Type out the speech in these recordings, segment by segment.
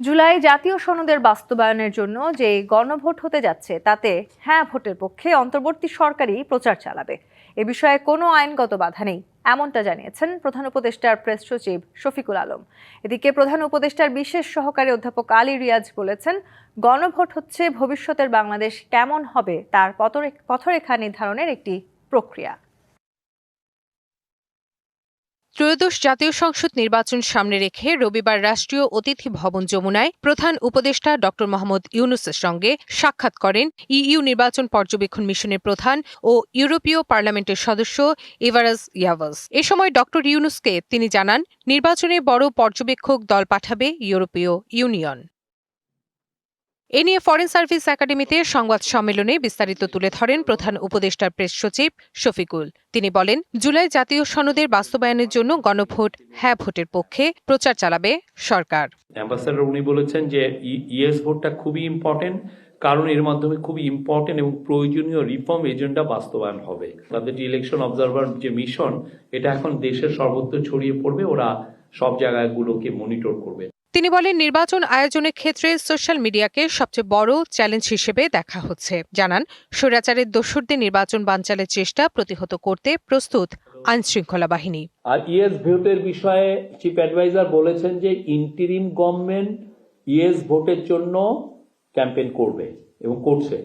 জুলাই জাতীয় সনদের বাস্তবায়নের জন্য যে গণভোট হতে যাচ্ছে তাতে হ্যাঁ ভোটের পক্ষে অন্তর্বর্তী সরকারই প্রচার চালাবে। এ বিষয়ে কোনো আইনগত বাধা নেই, এমনটা জানিয়েছেন প্রধান উপদেষ্টার প্রেস সচিব শফিকুল আলম। এদিকে প্রধান উপদেষ্টার বিশেষ সহকারী অধ্যাপক আলী রিয়াজ বলেছেন, গণভোট হচ্ছে ভবিষ্যতের বাংলাদেশ কেমন হবে তার পথরেখা নির্ধারণের একটি প্রক্রিয়া। ত্রয়োদশ জাতীয় সংসদ নির্বাচন সামনে রেখে রবিবার রাষ্ট্রীয় অতিথি ভবন যমুনায় প্রধান উপদেষ্টা ড মোহাম্মদ ইউনূসের সঙ্গে সাক্ষাৎ করেন ইইউ নির্বাচন পর্যবেক্ষণ মিশনের প্রধান ও ইউরোপীয় পার্লামেন্টের সদস্য এভারাস ইয়াভাস। এ সময় ড ইউনূসকে তিনি জানান, নির্বাচনে বড় পর্যবেক্ষক দল পাঠাবে ইউরোপীয় ইউনিয়ন। এ নিয়ে ফরেন সার্ভিস একাডেমিতে সংবাদ সম্মেলনে বিস্তারিত তুলে ধরেন প্রধান উপদেষ্টার প্রেস সচিব শফিকুল। তিনি বলেন, জুলাই জাতীয় সনদের বাস্তবায়নের জন্য গণভোট হ্যাঁ ভোটের পক্ষে প্রচার চালাবে সরকার। অ্যাম্বাসেডর উনি বলেছেন যে ইয়েস ভোটটা খুবই ইম্পর্টেন্ট, কারণ এর মাধ্যমে খুবই ইম্পর্টেন্ট এবং প্রয়োজনীয় রিফর্ম এজেন্ডা বাস্তবায়ন হবে। তাদের যে ইলেকশন অবজারভার যে মিশন, এটা এখন দেশের সর্বত্র ছড়িয়ে পড়বে, ওরা সব জায়গাগুলোকে মনিটর করবে। তিনি বলেন, নির্বাচন আয়োজনের ক্ষেত্রে সোশ্যাল মিডিয়াকে সবচেয়ে বড় চ্যালেঞ্জ হিসেবে দেখা হচ্ছে। জানান, স্বৈরাচারের দোসরদের নির্বাচন বানচালের চেষ্টা প্রতিহত করতে প্রস্তুত আইন শৃঙ্খলা বাহিনী। আর ইয়েস ভোটের বিষয়ে চিফ অ্যাডভাইজার বলেছেন যে ইন্টিরিম গভর্নমেন্ট ইয়েস ভোটের জন্য ক্যাম্পেইন করবে এবং করছে,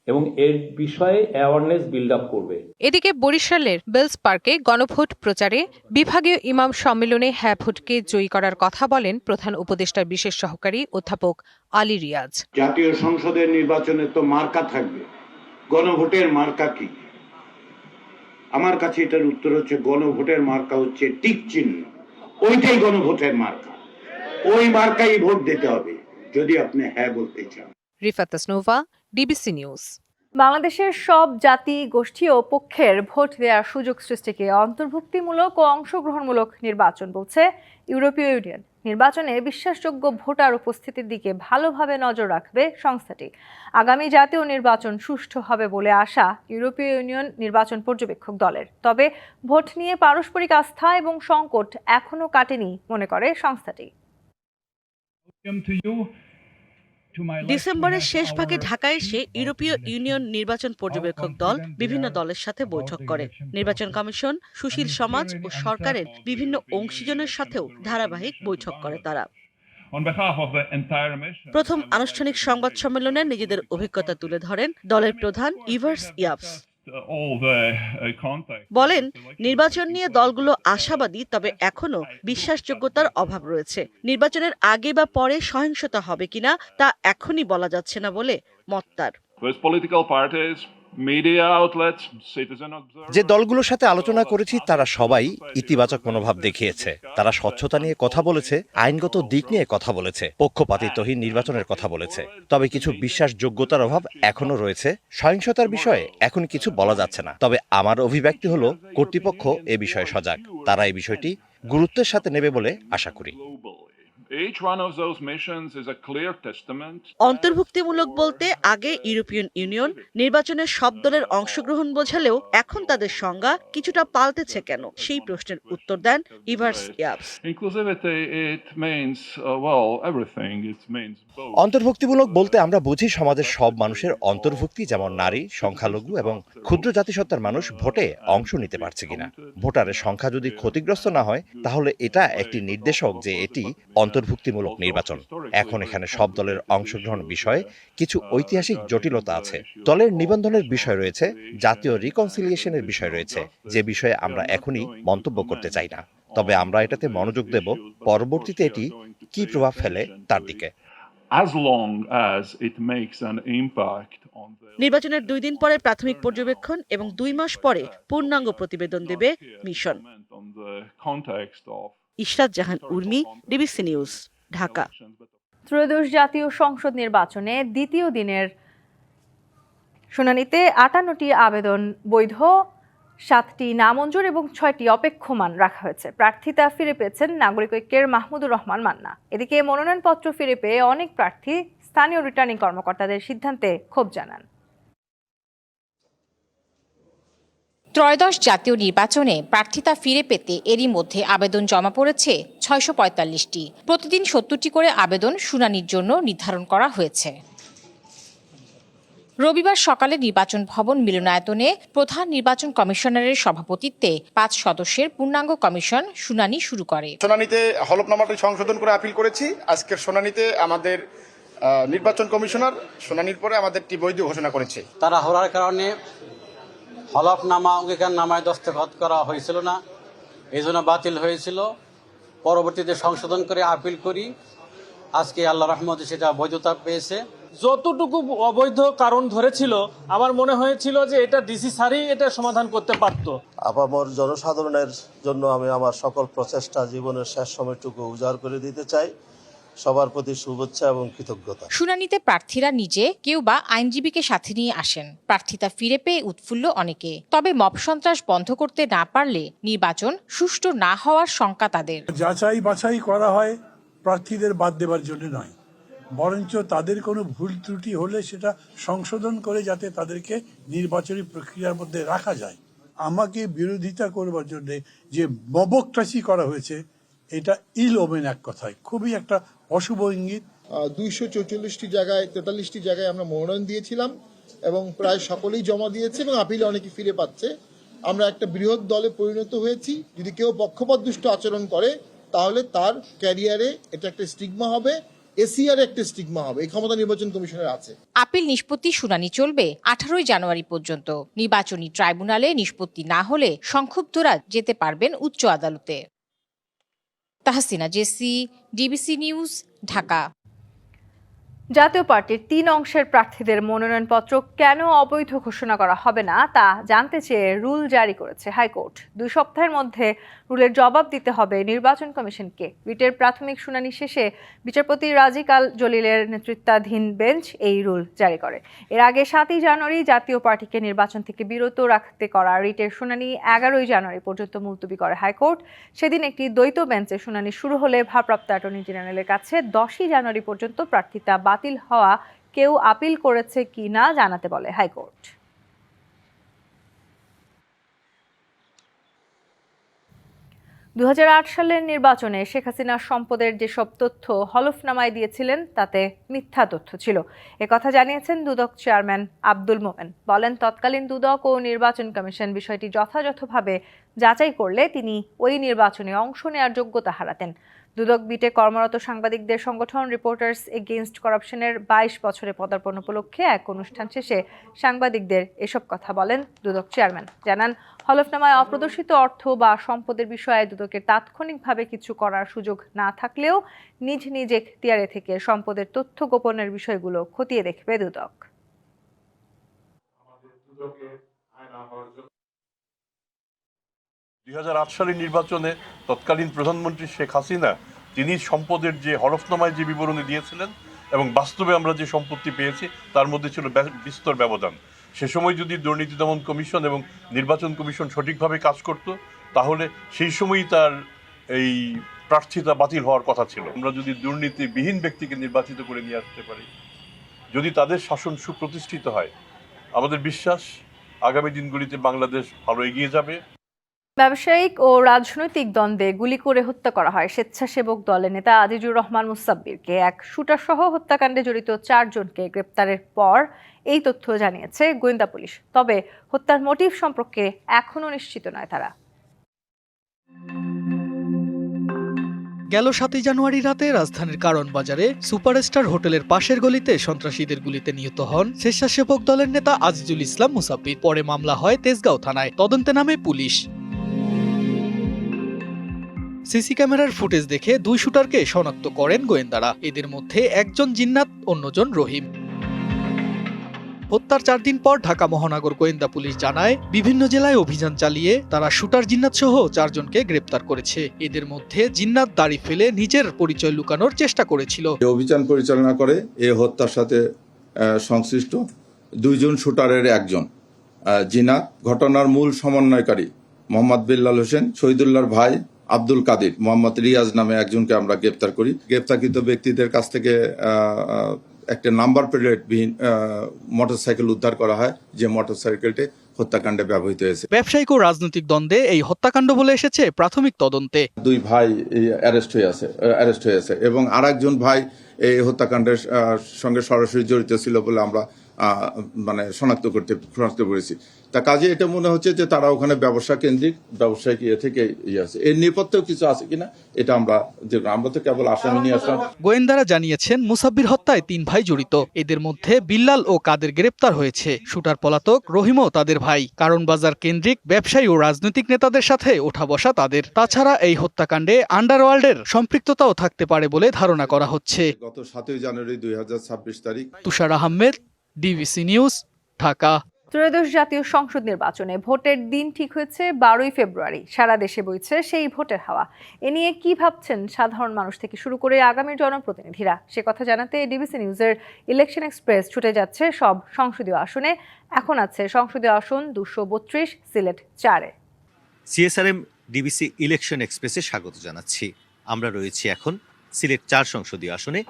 এবং এর বিষয়ে অ্যাওয়ারনেস বিল্ড আপ করবে। এদিকে বরিশালের বেলস পার্কে গণভোট প্রচারে বিভাগীয় ইমাম সম্মেলনে হ্যাঁ ভোটকে জয়ী করার কথা বলেন প্রধান উপদেষ্টার বিশেষ সহকারী অধ্যাপক আলী রিয়াজ। জাতীয় সংসদের নির্বাচনে তো মার্কা থাকবে, গণভোটের মার্কা কি? আমার কাছে এটার উত্তর হচ্ছে, গণভোটের মার্কা হচ্ছে টিক চিহ্ন। ওইটাই গণভোটের মার্কা, ওই মার্কাই ভোট দিতে হবে যদি আপনি হ্যাঁ বলতে চান। Rifat Tasnuva, DBC news. বাংলাদেশের সব জাতি গোষ্ঠী ও পক্ষের ভোট দেওয়ার সুযোগ সৃষ্টিকে অন্তর্ভুক্তিমূলক ও অংশগ্রহণমূলক নির্বাচন বলছে ইউরোপীয় ইউনিয়ন। নির্বাচনে বিশ্বাসযোগ্য ভোটার উপস্থিতির দিকে ভালোভাবে নজর রাখবে সংস্থাটি। আগামী জাতীয় নির্বাচন সুষ্ঠু হবে বলে আশা ইউরোপীয় ইউনিয়ন নির্বাচন পর্যবেক্ষক দলের। তবে ভোট নিয়ে পারস্পরিক আস্থা এবং সংকট এখনো কাটেনি মনে করে সংস্থাটি। ডিসেম্বরের শেষ ভাগে ঢাকায় এসে ইউরোপীয় ইউনিয়ন নির্বাচন পর্যবেক্ষক দল বিভিন্ন দলের সাথে বৈঠক করে। নির্বাচন কমিশন, সুশীল সমাজ ও সরকারের বিভিন্ন অংশীজনের সাথেও ধারাবাহিক বৈঠক করে তারা। প্রথম আনুষ্ঠানিক সংবাদ সম্মেলনে নিজেদের অভিজ্ঞতা তুলে ধরেন দলের প্রধান এভারাস ইয়াভাস। বলেন, নির্বাচন নিয়ে দলগুলো আশাবাদী, তবে এখনো বিশ্বাসযোগ্যতার অভাব রয়েছে। নির্বাচনের আগে বা পরে সহিংসতা হবে কিনা তা এখনই বলা যাচ্ছে না বলে মত তার। যে দলগুলোর সাথে আলোচনা করেছি তারা সবাই ইতিবাচক মনোভাব দেখিয়েছে। তারা স্বচ্ছতা নিয়ে কথা বলেছে, আইনগত দিক নিয়ে কথা বলেছে, পক্ষপাতিত্বহীন নির্বাচনের কথা বলেছে। তবে কিছু বিশ্বাসযোগ্যতার অভাব এখনো রয়েছে। সহিংসতার বিষয়ে এখন কিছু বলা যাচ্ছে না। তবে আমার অভিব্যক্তি হলো, কর্তৃপক্ষ এ বিষয়ে সজাগ। তারা এই বিষয়টি গুরুত্বের সাথে নেবে বলে আশা করি। অন্তর্ভুক্তিমূলক বলতে আগে ইউরোপিয়ান ইউনিয়ন নির্বাচনের সব দলের অংশগ্রহণ বোঝালেও এখন তাদের সংজ্ঞা কিছুটা পাল্টেছে কেন, সেই প্রশ্নের উত্তর দেন এভারাস ইয়াভাস। অন্তর্ভুক্তিমূলক বলতে আমরা বুঝি সমাজের সব মানুষের অন্তর্ভুক্তি, যেমন নারী, সংখ্যালঘু এবং ক্ষুদ্র জাতিসত্তার মানুষ ভোটে অংশ নিতে পারছে কিনা। ভোটারের সংখ্যা যদি ক্ষতিগ্রস্ত না হয়, তাহলে এটা একটি নির্দেশক যে এটি অন্তর্ভুক্তিমূলক নির্বাচন। এখন এখানে সব দলের অংশগ্রহণ বিষয়ে কিছু ঐতিহাসিক জটিলতা আছে। দলের নিবন্ধনের বিষয় রয়েছে, জাতীয় রিকনসিলিয়েশনের বিষয় রয়েছে, যে বিষয়ে আমরা এখনই মন্তব্য করতে চাই না। তবে আমরা এটাতে মনোযোগ দেব পরবর্তীতে এটি কি প্রভাব ফেলে তার দিকে। নির্বাচনের 2 দিন পরে প্রাথমিক পর্যবেক্ষণ এবং 2 মাস পরে পূর্ণাঙ্গ প্রতিবেদন দেবে মিশন। ইশরাত জাহান উর্মি, ডিবিসি নিউজ, ঢাকা। ত্রয়োদশ জাতীয় সংসদ নির্বাচনে দ্বিতীয় দিনের শুনানিতে 58টি আবেদন বৈধ, 7টি নামঞ্জুর এবং 6টি অপেক্ষমান রাখা হয়েছে। প্রার্থিতা ফিরে পেয়েছেন নাগরিক ঐক্যের মাহমুদুর রহমান মান্না। এদিকে মনোনয়নপত্র ফিরে পেয়ে অনেক প্রার্থী স্থানীয় রিটার্নিং কর্মকর্তাদের সিদ্ধান্তে ক্ষোভ জানান। ত্রয়োদশ জাতীয় নির্বাচনে প্রার্থিতা ফিরে পেতে এরই মধ্যে আবেদন জমা পড়েছে ৬৪৫টি। প্রতিদিন ৭০টি করে আবেদন শুনানির জন্য নির্ধারণ করা হয়েছে। রবিবার সকালে নির্বাচন ভবন মিলনায়তনে প্রধান নির্বাচন কমিশনারের সভাপতিত্বে ৫ সদস্যের পূর্ণাঙ্গ কমিশন শুনানি শুরু করে। শুনানিতে হলফনামাটি সংশোধন করে আপিল করেছি। আজকের শুনানিতে আমাদের নির্বাচন কমিশনার শুনানির পরে আমাদেরটি বৈধ ঘোষণা করেছে। তারা হওয়ার কারণে হলফনামা অঙ্গীকারনামায় দস্তখত করা হয়েছিল না, এই জন্য বাতিল হয়েছিল। পরবর্তীতে সংশোধন করে আপিল করি, আজকে আল্লাহ রহমতে সেটা বৈধতা পেয়েছে। যতটুকু অবৈধ কারণ ধরেছিল আমার মনে হয়েছিল যে এটা ডিসি স্যারই এটা সমাধান করতে পারত। আপামর জনসাধারণের জন্য আমি আমার সকল প্রচেষ্টা জীবনের শেষ সময়টুকু উজাড় করে দিতে চাই। সবার প্রতি শুভেচ্ছা এবং কৃতজ্ঞতা। শুনানিতে প্রার্থীরা নিজে কেউ বা আইনজীবীকে সাথে নিয়ে আসেন। প্রার্থিতা ফিরে পেয়ে উৎফুল্ল অনেকে, তবে মব সন্ত্রাস বন্ধ করতে না পারলে নির্বাচন সুষ্ঠু না হওয়ার শঙ্কা তাদের। যাচাই বাছাই করা হয় প্রার্থীদের বাদ দেবার জন্য নয়, বরঞ্চ তাদের কোনো ভুল ত্রুটি হলে সেটা সংশোধন করে যাতে তাদেরকে নির্বাচনী প্রক্রিয়ার মধ্যে রাখা যায়। আমাকে বিরোধিতা করবার জন্য যে মবক্রাসি করা হয়েছে এটা ইল ওমেন, এক কথায় খুবই একটা অশুভ ইঙ্গিত। 244টি জায়গায় 43টি জায়গায় আমরা মনোনয়ন দিয়েছিলাম এবং প্রায় সকলেই জমা দিয়েছে এবং আপিলে অনেকে ফিরে পাচ্ছে। আমরা একটা বৃহৎ দলে পরিণত হয়েছি। যদি কেউ পক্ষপাতদুষ্ট আচরণ করে তাহলে তার ক্যারিয়ারে এটা একটা স্টিগমা হবে, এসিআর একটা স্টিগমা হবে। এই ক্ষমতা নির্বাচন কমিশনের আছে। আপিল নিষ্পত্তি শুনানি চলবে 18 জানুয়ারি পর্যন্ত। নির্বাচনী ট্রাইব্যুনালে নিষ্পত্তি না হলে সংক্ষুব্ধরা যেতে পারবেন উচ্চ আদালতে। Tahsina Jesy, DBC news, Dhaka. জাতীয় পার্টির 3 অংশের প্রার্থীদের মনোনয়নপত্র কেন অবৈধ ঘোষণা করা হবে না তা জানতে চেয়ে রুল জারি করেছে হাইকোর্ট। 2 সপ্তাহের মধ্যে রুলের জবাব দিতে হবে নির্বাচন কমিশনকে। রিটের প্রাথমিক শুনানি শেষে বিচারপতি রাজিক আল জলিলের নেতৃত্বাধীন বেঞ্চ এই রুল জারি করে। এর আগে 7 জানুয়ারি জাতীয় পার্টিকে নির্বাচন থেকে বিরত রাখতে করা রিটের শুনানি 11 জানুয়ারি পর্যন্ত মুলতবি করে হাইকোর্ট। সেদিন একটি দ্বৈত বেঞ্চে শুনানি শুরু হলে ভারপ্রাপ্ত অ্যাটর্নি জেনারেলের কাছে 10 জানুয়ারি পর্যন্ত প্রার্থিতা বাতিল হওয়া কেউ আপিল করেছে কি না জানাতে বলে হাইকোর্ট। 2008 সালের নির্বাচনে শেখ হাসিনার সম্পদের যেসব তথ্য হলফনামায় দিয়েছিলেন তাতে মিথ্যা তথ্য ছিল, একথা জানিয়েছেন দুদক চেয়ারম্যান আব্দুল মোমেন। বলেন, তৎকালীন দুদক ও নির্বাচন কমিশন বিষয়টি যথাযথভাবে যাচাই করলে তিনি ওই নির্বাচনে অংশ নেওয়ার যোগ্যতা হারাতেন। দুদক বিটে কর্মরত সাংবাদিকদের সংগঠন রিপোর্টার্স এগেইনস্ট করাপশনের 22 বছরে পদার্পণ উপলক্ষে এক অনুষ্ঠান শেষে সাংবাদিকদের এসব কথা বলেন দুদক চেয়ারম্যান। জানান, হলফনামায় অপ্রদর্শিত অর্থ বা সম্পদের বিষয়ে দুদকের তাৎক্ষণিকভাবে কিছু করার সুযোগ না থাকলেও নিজ নিজ এখতিয়ারে থেকে সম্পদের তথ্য গোপনের বিষয়গুলো খতিয়ে দেখবে দুদক। 2008 সালের নির্বাচনে তৎকালীন প্রধানমন্ত্রী শেখ হাসিনা তিনি সম্পদের যে হলফনামায় যে বিবরণী দিয়েছিলেন এবং বাস্তবে আমরা যে সম্পত্তি পেয়েছি তার মধ্যে ছিল বিস্তর ব্যবধান। সে সময় যদি দুর্নীতি দমন কমিশন এবং নির্বাচন কমিশন সঠিকভাবে কাজ করত তাহলে সেই সময়ই তার এই প্রার্থিতা বাতিল হওয়ার কথা ছিল। আমরা যদি দুর্নীতিবিহীন ব্যক্তিকে নির্বাচিত করে নিয়ে আসতে পারি, যদি তাদের শাসন সুপ্রতিষ্ঠিত হয়, আমাদের বিশ্বাস আগামী দিনগুলিতে বাংলাদেশ ভালো এগিয়ে যাবে। ব্যবসায়িক ও রাজনৈতিক দ্বন্দ্বে গুলি করে হত্যা করা হয় স্বেচ্ছাসেবক দলের নেতা আজিজুর রহমান মুসাব্বিরকে। এক শুটার সহ হত্যাকাণ্ডে জড়িত 4 জনকে গ্রেপ্তারের পর এই তথ্য জানিয়েছে গোয়েন্দা পুলিশ। তবে হত্যার মোটিভ সম্পর্কে এখনও নিশ্চিত নয় তারা। গেল 7 জানুয়ারি রাতে রাজধানীর কারণ বাজারে সুপারস্টার হোটেলের পাশের গলিতে সন্ত্রাসীদের গুলিতে নিহত হন স্বেচ্ছাসেবক দলের নেতা আজিজুল ইসলাম মুসাব্বির। পরে মামলা হয় তেজগাঁও থানায়, তদন্তে নামে পুলিশ। সিসি ক্যামেরার ফুটেজ দেখে 2 শুটারকে শনাক্ত করেন গোয়েন্দারা। এদের মধ্যে একজন জিন্নাত, অন্যজন রহিম। হত্যার 4 দিন পর ঢাকা মহানগর গোয়েন্দা পুলিশ জানায়, বিভিন্ন জেলায় অভিযান চালিয়ে তারা শুটার জিন্নাত সহ 4 জনকে গ্রেপ্তার করেছে। এদের মধ্যে জিন্নাত দাড়ি ফেলে নিজের পরিচয় লুকানোর চেষ্টা করেছিল। অভিযান পরিচালনা করে এই হত্যার সাথে সংশ্লিষ্ট 2 জন শুটারের একজন জিন্নাত। ঘটনার মূল সমন্বয়কারী মোহাম্মদ বিল্লাল হোসেন, শহীদুল্লাহর ভাই আব্দুল কাদির, মোহাম্মদ রিয়াজ নামে একজনকে আমরা গ্রেপ্তার করি। গ্রেপ্তারকৃত ব্যক্তিদের কাছ থেকে একটা নাম্বার প্লেটবিহীন মোটরসাইকেল উদ্ধার করা হয়, যে মোটরসাইকেলটি হত্যাকাণ্ডে ব্যবহৃত হয়েছে। ব্যবসায়িক ও রাজনৈতিক দ্বন্দ্বে এই হত্যাকাণ্ড বলে এসেছে প্রাথমিক তদন্তে। 2 ভাই অ্যারেস্ট হয়েছে এবং আরেকজন ভাই এই হত্যাকাণ্ডের সঙ্গে সরাসরি জড়িত ছিল বলে আমরা শনাক্ত করেছি। তা কাজে এটা মনে হচ্ছে যে তারা ওখানে ব্যবসা কেন্দ্রিক ব্যবসায়িক থেকে আছে। এর নেপথ্যেও কিছু আছে কিনা এটা আমরা তো কেবল আসামি নিয়ে আসলাম। গোয়েন্দারা জানিয়েছেন মুসাব্বির হত্যায় 3 ভাই জড়িত। এদের মধ্যে বিল্লাল ও কাদের গ্রেপ্তার হয়েছে। শুটার পলাতক রহিমও তাদের ভাই। কারণ বাজার কেন্দ্রিক ব্যবসায়ী ও রাজনৈতিক নেতাদের সাথে ওঠা বসা তাদের। তাছাড়া এই হত্যাকাণ্ডে আন্ডারওয়ার্ল্ডের সম্পৃক্ততাও থাকতে পারে বলে ধারণা করা হচ্ছে। গত 7 জানুয়ারি 2026 তারিখ। তুষার আহমেদ, ডিবিসি নিউজ, ঢাকা। ত্রয়োদশ জাতীয় সংসদ নির্বাচনে ভোটের দিন ঠিক হয়েছে 12ই ফেব্রুয়ারি। সারা দেশে বইছে সেই ভোটের হাওয়া। এ নিয়ে কি ভাবছেন সাধারণ মানুষ থেকে শুরু করে আগামী জনপ্রতিনিধিরা, সে কথা জানাতে ডিবিসি নিউজের ইলেকশন এক্সপ্রেস ছুটে যাচ্ছে সব সংসদীয় আসনে। এখন আছে সংসদীয় আসন 232, সিলেট 4-এ। সিএসআরএম ডিবিসি ইলেকশন এক্সপ্রেসে স্বাগত জানাচ্ছি। আমরা রয়েছি এখন সিলেট 4 সংসদীয় আসনে।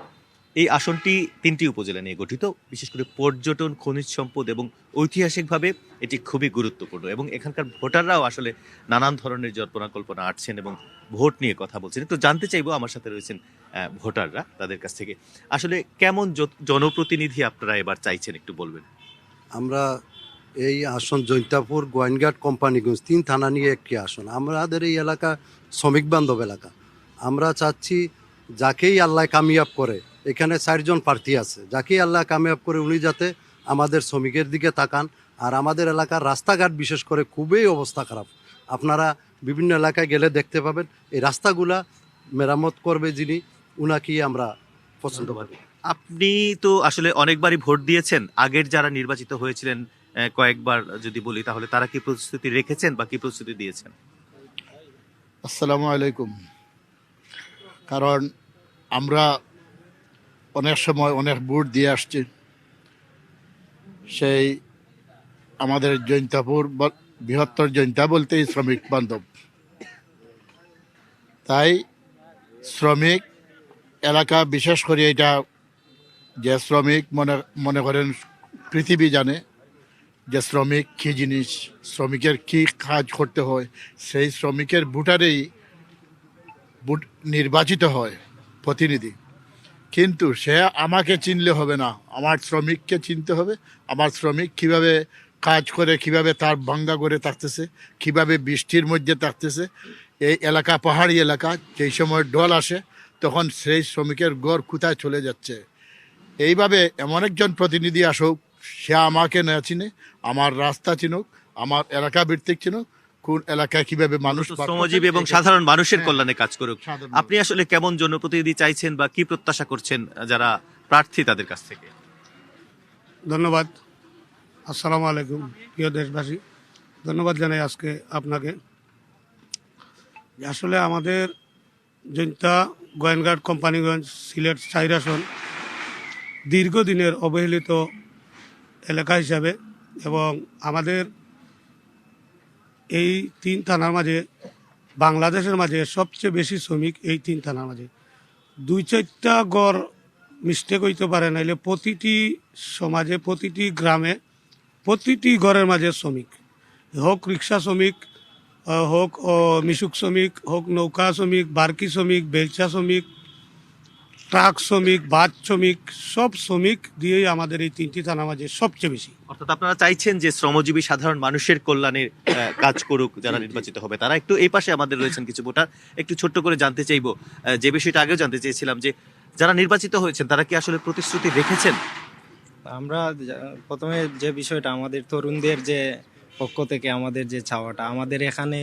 এই আসনটি 3টি উপজেলা নিয়ে গঠিত। বিশেষ করে পর্যটন, খনিজ সম্পদ এবং ঐতিহাসিকভাবে এটি খুবই গুরুত্বপূর্ণ এবং এখানকার ভোটাররাও আসলে নানান ধরনের জল্পনা কল্পনা আটছেন এবং ভোট নিয়ে কথা বলছেন। একটু জানতে চাইবো, আমার সাথে রয়েছেন ভোটাররা, তাদের কাছ থেকে আসলে কেমন জনপ্রতিনিধি আপনারা এবার চাইছেন একটু বলবেন। আমরা এই আসন জৈন্তাপুর, গোয়েনঘাট, কোম্পানিগঞ্জ 3 থানা নিয়ে একটি আসন। আমাদের এই এলাকা শ্রমিক বান্ধব এলাকা। আমরা চাচ্ছি যাকেই আল্লাহ কামিয়াব করে, এখানে 4 জন প্রার্থী আছে, যাকেই আল্লাহ কামিয়াব করে উনি যাতে আমাদের শ্রমিকের দিকে তাকান। আর আমাদের এলাকার রাস্তাঘাট বিশেষ করে খুবই অবস্থা খারাপ। আপনারা বিভিন্ন এলাকায় গেলে দেখতে পাবেন এই রাস্তাগুলা মেরামত করবে যিনি, উনাকেই আমরা পছন্দ করি। আপনি তো আসলে অনেকবারই ভোট দিয়েছেন। আগের যারা নির্বাচিত হয়েছিলেন কয়েকবার যদি বলি, তাহলে তারা কি প্রতিশ্রুতি রেখেছেন বা কি প্রতিশ্রুতি দিয়েছেন? আসসালামু আলাইকুম। কারণ আমরা অনেক সময় অনেক ভোট দিয়ে আসছি। সেই আমাদের জৈন্তাপুর, বৃহত্তর জৈন্তা বলতেই শ্রমিক বান্ধব। তাই শ্রমিক এলাকা, বিশেষ করে এটা যে শ্রমিক মনে করেন পৃথিবী জানে যে শ্রমিক কী জিনিস, শ্রমিকের কী কাজ করতে হয়। সেই শ্রমিকের ভোটারেই নির্বাচিত হয় প্রতিনিধি। কিন্তু সে আমাকে চিনলে হবে না, আমার শ্রমিককে চিনতে হবে। আমার শ্রমিক কিভাবে কাজ করে, কিভাবে তার ভাঙ্গা করে থাকতেছে, কিভাবে বৃষ্টির মধ্যে থাকতেছে। এই এলাকা পাহাড়ি এলাকা, যেই সময় ডল আসে তখন সেই শ্রমিকের ঘর কোথায় চলে যাচ্ছে। এইভাবে এমন একজন প্রতিনিধি আসুক, সে আমাকে না চিনে, আমার রাস্তা চিনুক, আমার এলাকা ভিত্তিক চিনুক, কোন এলাকায় কিভাবে মানুষ শ্রমজীবী এবং সাধারণ মানুষের কল্যাণে কাজ করুক। আপনি আসলে কেমন জনপ্রতিনিধি চাইছেন বা কি প্রত্যাশা করছেন যারা প্রার্থী তাদের কাছ থেকে? ধন্যবাদ। আসসালামু আলাইকুম প্রিয় দেশবাসী, ধন্যবাদ জানাই আজকে আপনাকে। আসলে আমাদের জৈন্তা, গোয়েনঘাট, কোম্পানিগঞ্জ, সিলেট 4 আসন দীর্ঘদিনের অবহেলিত এলাকা হিসাবে এবং আমাদের এই 3 থানার মাঝে, বাংলাদেশের মাঝে সবচেয়ে বেশি শ্রমিক এই 3 থানার মাঝে। 2-4টা গড় মিস্টেক হইতে পারে, নাইলে প্রতিটি সমাজে, প্রতিটি গ্রামে, প্রতিটি ঘরের মাঝে শ্রমিক, হোক রিক্সা শ্রমিক, হোক মিশুক শ্রমিক, হোক নৌকা শ্রমিক, বার্কি শ্রমিক, বেলচা শ্রমিক, ট্রাক শ্রমিক, বাস শ্রমিক, সব শ্রমিক দিয়েই আমাদের এই 3টি থানা মাঝে সবচেয়ে বেশি। অর্থাৎ আপনারা চাইছেন যে শ্রমজীবী সাধারণ মানুষের কল্যাণে কাজ করুক যারা নির্বাচিত হবে তারা। একটু এই পাশে আমাদের রয়েছেন কিছু ভোটার, একটু ছোট্ট করে জানতে চাইবো, যে বিষয়টা আগেও জানতে চেয়েছিলাম, যে যারা নির্বাচিত হয়েছেন তারা কি আসলে প্রতিশ্রুতি রেখেছেন? আমরা প্রথমে যে বিষয়টা আমাদের তরুণদের যে পক্ষ থেকে আমাদের যে চাওয়াটা, আমাদের এখানে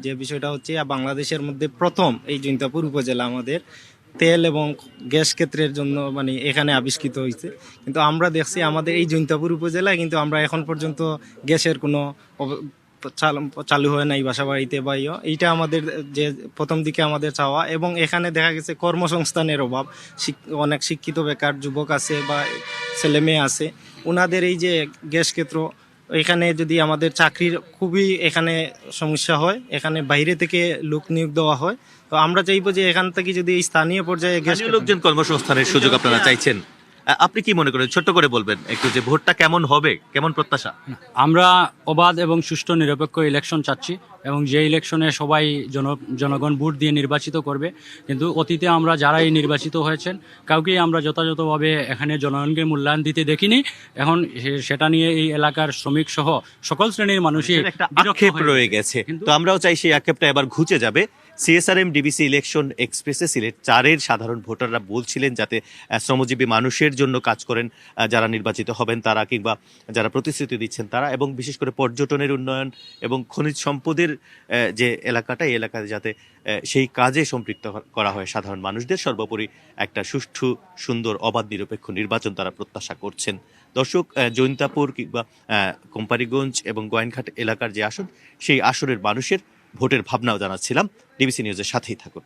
যে বিষয়টা হচ্ছে বাংলাদেশের মধ্যে প্রথম এই জৈন্তাপুর উপজেলা আমাদের তেল এবং গ্যাস ক্ষেত্রের জন্য এখানে আবিষ্কৃত হয়েছে। কিন্তু আমরা দেখছি আমাদের এই জৈন্তাপুর উপজেলায় কিন্তু আমরা এখন পর্যন্ত গ্যাসের কোনো চালু হয় নাই বাসা বাড়িতে বা এইটা আমাদের যে প্রথম দিকে আমাদের চাওয়া। এবং এখানে দেখা গেছে কর্মসংস্থানের অভাব, অনেক শিক্ষিত বেকার যুবক আছে বা ছেলে মেয়ে আছে, ওনাদের এই যে গ্যাস ক্ষেত্র, এখানে যদি আমাদের চাকরির খুবই এখানে সমস্যা হয়, এখানে বাইরে থেকে লোক নিয়োগ দেওয়া হয়। তো আমরা চাইবো যে এখান থেকে যদি এই স্থানীয় পর্যায়ে লোকজন কর্মসংস্থানের সুযোগ আপনারা চাইছেন, আপনি কি মনে করেন, ছোট্ট করে বলবেন একটু, যে ভোটটা কেমন হবে, কেমন প্রত্যাশা? আমরা অবাধ এবং সুষ্ঠু নিরপেক্ষ ইলেকশন চাচ্ছি এবং যে ইলেকশনে সবাই জনগণ ভোট দিয়ে নির্বাচিত করবে। কিন্তু অতীতে আমরা যারাই নির্বাচিত হয়েছেন কাউকেই আমরা যথাযথভাবে এখানে জনগণকে মূল্যায়ন দিতে দেখিনি। এখন সেটা নিয়ে এই এলাকার শ্রমিক সহ সকল শ্রেণীর মানুষই একটা আক্ষেপ রয়ে গেছে, তো আমরাও চাই সেই আক্ষেপটা এবার ঘুচে যাবে। সিএসআরএম ডিবিসি ইলেকশন এক্সপ্রেসে সিলেট 4-এর সাধারণ ভোটাররা বলছিলেন যাতে শ্রমজীবী মানুষের জন্য কাজ করেন যারা নির্বাচিত হবেন তারা, কিংবা যারা প্রতিশ্রুতি দিচ্ছেন তারা, এবং বিশেষ করে পর্যটনের উন্নয়ন এবং খনিজ সম্পদের যে এলাকাটা, এই এলাকায় যাতে সেই কাজে সম্পৃক্ত করা হয় সাধারণ মানুষদের। সর্বোপরি একটা সুষ্ঠু, সুন্দর, অবাধ, নিরপেক্ষ নির্বাচন তারা প্রত্যাশা করছেন। দর্শক, জৈন্তাপুর কিংবা কোম্পানিগঞ্জ এবং গোয়াইনঘাট এলাকার যে আসন, সেই আসনের মানুষের ভোটের ভাবনাও জানাচ্ছিলাম। ডিবিসি নিউজের সাথেই থাকুন।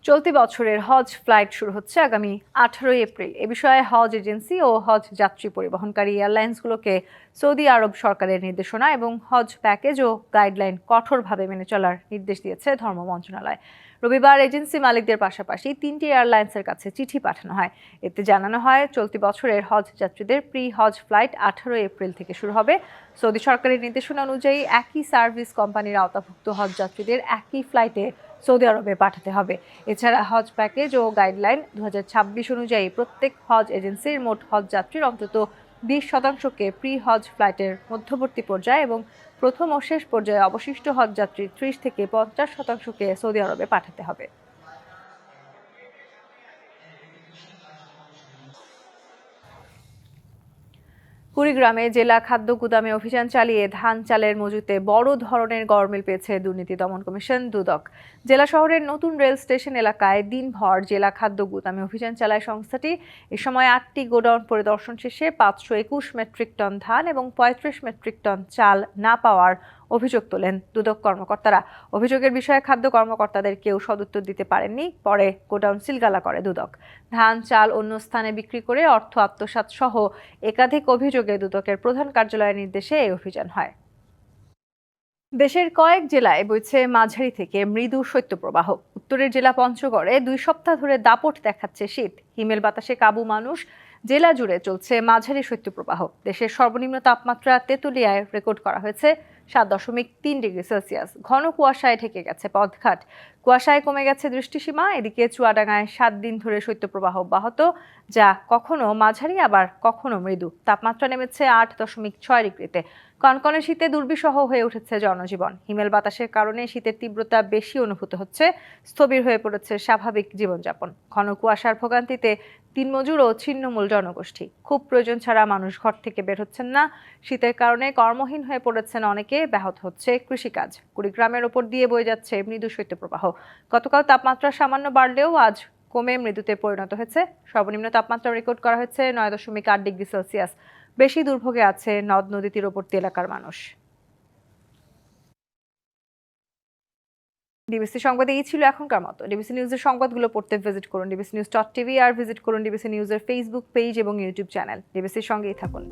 চলতি বছরের হজ ফ্লাইট শুরু হচ্ছে আগামী 18 এপ্রিল। এ বিষয়ে হজ এজেন্সি ও হজ যাত্রী পরিবহনকারী এয়ারলাইন্সগুলোকে সৌদি আরব সরকারের নির্দেশনা এবং হজ প্যাকেজ ও গাইডলাইন কঠোরভাবে মেনে চলার নির্দেশ দিয়েছে ধর্ম মন্ত্রণালয়। রবিবার এজেন্সি মালিকদের পাশাপাশি 3টি এয়ারলাইন্সের কাছে চিঠি পাঠানো হয়। এতে জানানো হয়, চলতি বছরের হজ যাত্রীদের প্রি হজ ফ্লাইট 18 এপ্রিল থেকে শুরু হবে। সৌদি সরকারের নির্দেশনা অনুযায়ী একই সার্ভিস কোম্পানির আওতাভুক্ত হজ যাত্রীদের একই ফ্লাইটে সৌদি আরবে পাঠাতে হবে। এছাড়া হজ প্যাকেজ ও গাইডলাইন 2026 অনুযায়ী প্রত্যেক হজ এজেন্সির মোট হজ যাত্রীর অন্তত 20%কে প্রি হজ ফ্লাইটের মধ্যবর্তী পর্যায়ে এবং প্রথম ও শেষ পর্যায়ে অবশিষ্ট হজ যাত্রীর 30 থেকে 50%কে সৌদি আরবে পাঠাতে হবে। কুড়িগ্রামে জেলা খাদ্য গুদামে অভিযান চালিয়ে ধান চালের মজুতে বড় ধরনের গড়মিল পেয়েছে দুর্নীতি দমন কমিশন দুদক। জেলা শহরের নতুন রেল স্টেশন এলাকায় দিনভর জেলা খাদ্য গুদামে অভিযান চালায় সংস্থাটি। এ সময় 8টি গোডাউন পরিদর্শন শেষে 521 মেট্রিক টন ধান এবং 35 মেট্রিক টন চাল না পাওয়ার অভিযোগ তোলেন দুদক কর্মকর্তারা। অভিযোগের বিষয়ে খাদ্য কর্মকর্তাদের কেউ সদুত্তর দিতে পারেননি। পরে গোডাউন সিলগালা করে দুদক। ধান চাল অন্য স্থানে বিক্রি করে অর্থ আত্মসাৎ সহ একাধিক অভিযোগে দুদকের প্রধান কার্যালয়ের নির্দেশে এই অভিযান হয়। দেশের কয়েক জেলায় বইছে মাঝারি থেকে মৃদু শৈত্যপ্রবাহ। উত্তরের জেলা পঞ্চগড়ে 2 সপ্তাহ ধরে দাপট দেখাচ্ছে শীত। হিমেল বাতাসে কাবু মানুষ। জেলা জুড়ে চলছে মাঝারি শৈত্যপ্রবাহ। দেশের সর্বনিম্ন তাপমাত্রা তেঁতুলিয়ায় রেকর্ড করা হয়েছে 7.3 ডিগ্রি সেলসিয়াস। ঘন কুয়াশায় ঢেকে গেছে পথঘাট। কুয়াশায় কমে গেছে দৃষ্টিসীমা। এদিকে চুয়াডাঙ্গায় 7 দিন ধরে শৈত্যপ্রবাহ অব্যাহত, যা কখনো মাঝারি আবার কখনো মৃদু। তাপমাত্রা নেমেছে 8.6 ডিগ্রিতে। কনকনে শীতে দুর্বিষহ হয়ে উঠেছে জনজীবন। হিমেল বাতাসের কারণে শীতের তীব্রতা বেশি অনুভূত হচ্ছে। স্থবির হয়ে পড়েছে স্বাভাবিক জীবনযাপন। ঘন কুয়াশার ভোগান্তিতে দিনমজুর ও ছিন্নমূল জনগোষ্ঠী। খুব প্রয়োজন ছাড়া মানুষ ঘর থেকে বের হচ্ছেন না। শীতের কারণে কর্মহীন হয়ে পড়েছেন অনেকে। ব্যাহত হচ্ছে কৃষিকাজ। কুড়িগ্রামের ওপর দিয়ে বয়ে যাচ্ছে মৃদু শৈত্যপ্রবাহ। গতকাল তাপমাত্রা সামান্য বাড়লেও আজ কমে মৃদুতে পরিণত হয়েছে। সর্বনিম্ন তাপমাত্রা রেকর্ড করা হয়েছে 9.8 ডিগ্রি সেলসিয়াস। বেশি দুর্ভোগে আছে নদ নদী তীরবর্তী এলাকার মানুষ। ডিবিসি সংবাদে এই ছিল এখনকার মতো। ডিবিসি নিউজের সংবাদগুলো পড়তে ভিজিট করুন dbcnews.tv আর ভিজিট করুন ডিবিসি নিউজের ফেসবুক পেজ এবং ইউটিউব চ্যানেল। ডিবিসির সঙ্গেই থাকুন।